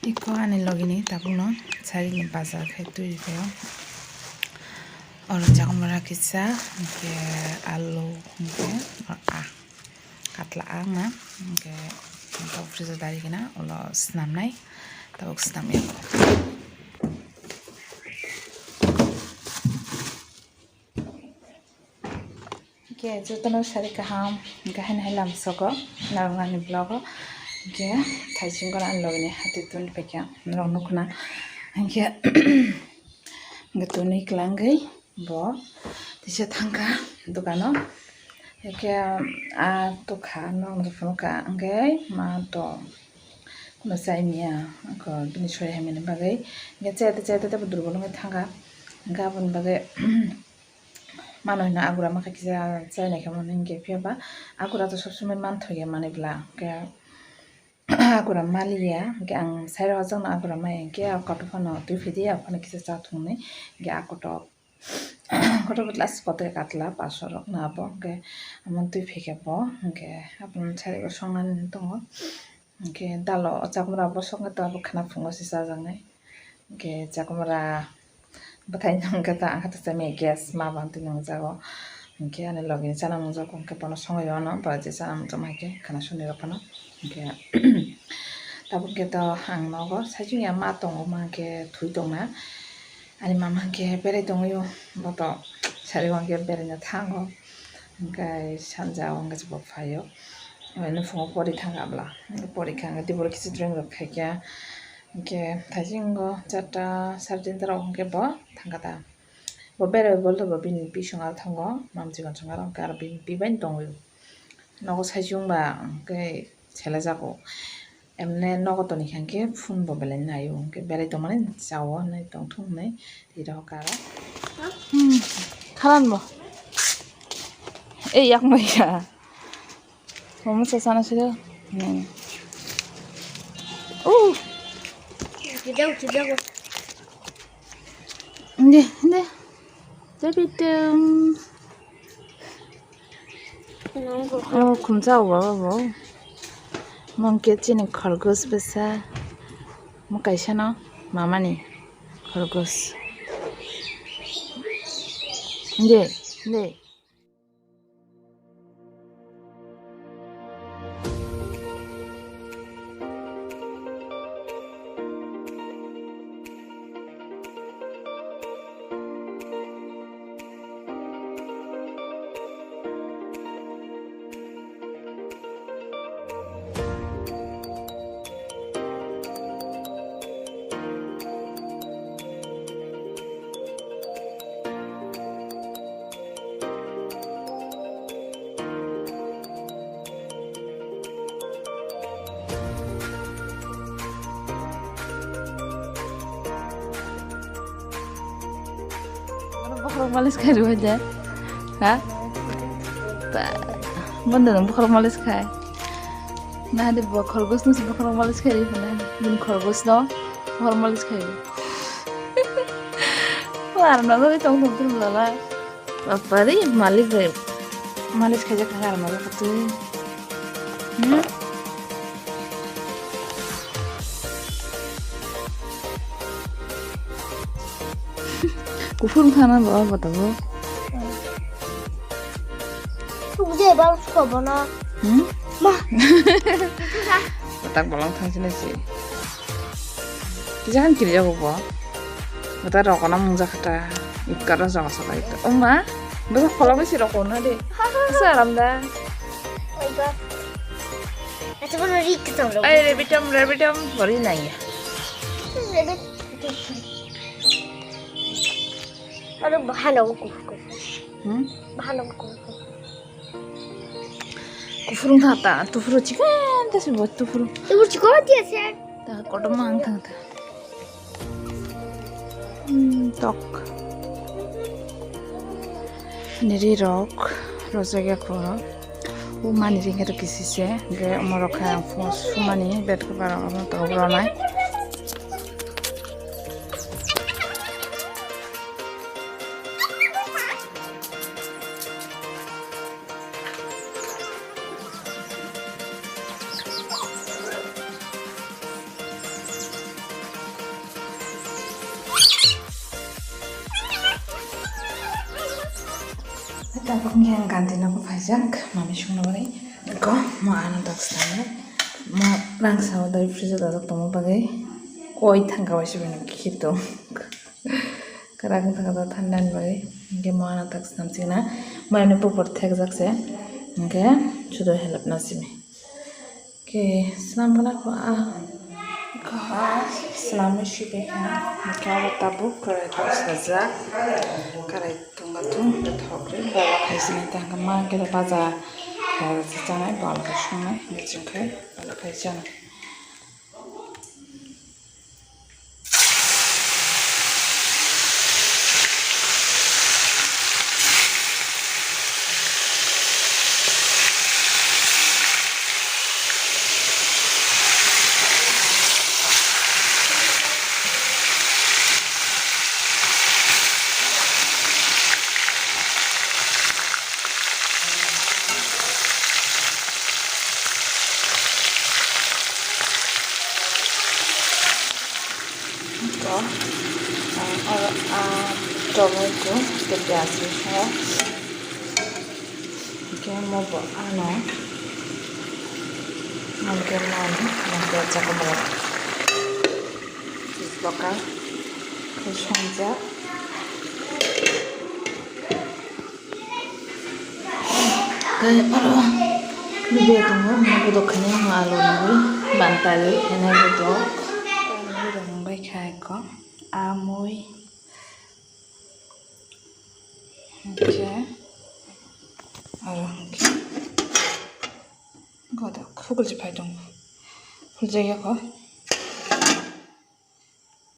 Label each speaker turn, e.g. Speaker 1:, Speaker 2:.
Speaker 1: Iko ani logini tabuno sarikni bazar khai tuirikayo. Oro jagamara kisa ke alu ke katla na ke tau freezer dari kena ulo snam nai tau snam ya. Ke jotono sarika ham ke hen helam soko narungani blogo ke thaising kona logini hati tun pekya rong nukna ke ngetuni kelangai bo tisa thangka dukano ke tukha no mrufuka ngai ma to kuno saimia ko bini sore hamene bagai nge chete ta budurbo ngai thangka gabon bagai mano na agura maka kisa chai khamon nge pheba agura to sobsumai manthoye manebla ke agura malia ke ang sairo jang agura mai ke akoto phano tu phidi aphano kisa cha thungne ke akoto koto butlas kote katla pasor na bo ke amon tu phike bo ke apun chari songan tongo ke dalo chakumra bo songa to khana phungo si sa jangai ke chakumra bathai nang kata angkata sami gas ma bang tin nang jago ke ane login chana mong jago ke pono songo yo no ba je chana mong jamai ke khana suni ro pono ke tabuk ke to ang nogo saju ya ma tongo ma ke thui tongna ani mama ke berai tongo yo boto sari wang ke berai na thango ke sanja wang ke bo phayo ene fungo pori thanga bla pori khanga dibor kisi dreng ro khaikya ke thajingo chata sarjin tara ke bo thangata bo berai bolto bo bini pisonga thango mamjigon changaro kar bi bain tongo yo nogo sajung ba ke chela jago emne nogo to ni khangke phun bo belai nayo ke berai to mane jawo nai tong thung nai tira kara khalan bo e yak mai ya momo sa sana sira
Speaker 2: Tidak.
Speaker 1: Nde Jabitum. Oh, kumza wow. Mungkin cini khorgos besar. Mau kaisa no? Mama nih khorgos. Nde. Bukhara malis khair aja, hah? Bener bukhara malis khair. Nah di bukhara gos nus bukhara malis khair itu nah, bin bukhara gos no bukhara malis khair. Wah, nado di tong tu lala. Apa ni malis khair khair nado tu. Kufur khana bawa बताओ
Speaker 2: मुझे बाल उसको बना माँ
Speaker 1: बता बोlang thang sini sih jangan kiri jago bo bata rokona mungja kata ikara jago saka itu oma bata khola besi rokona deh asa aram da
Speaker 2: oh my god itu kan rik tuh loh
Speaker 1: rabitam bari nahi ya
Speaker 2: ada bahan aku
Speaker 1: kufurung thata tufuru chikan tasi buat tufuru
Speaker 2: itu cikgu dia sih
Speaker 1: tak kodam mang thang ta tok niri rok rojaga koro mani ringa to kisi se ge umorokha fos sumani bet ko bara amon to bronai Tapos yang ganti naku pajak, mami shungna bari. Ko mo anu tak stane. Mo rang sawo dari freezer dadak tomo bagai. Koi tangga wasi bina kito. Karang tangga da thandan bagai. Nge mo anu tak stam sina. Mo anu pupur thek jakse. Nge chudo helap nasime. Ke senam kana ko selama sih kalau tabuk kalau itu saja kalau itu nggak tuh udah tahu bawa kayak sini tangga mah kita baca kalau secara bawa ke sana nggak jengkel bawa kayak sana tomato ke प्याज है के mau anu mungkin nanti aja kembali bakal chikongsa kayak lebih tunggu mau duduknya malu nih bantal ini duduk ini udah baik kayak amoy 이렇게 이렇게 이거 다 흙을 좀 발동 흙을 거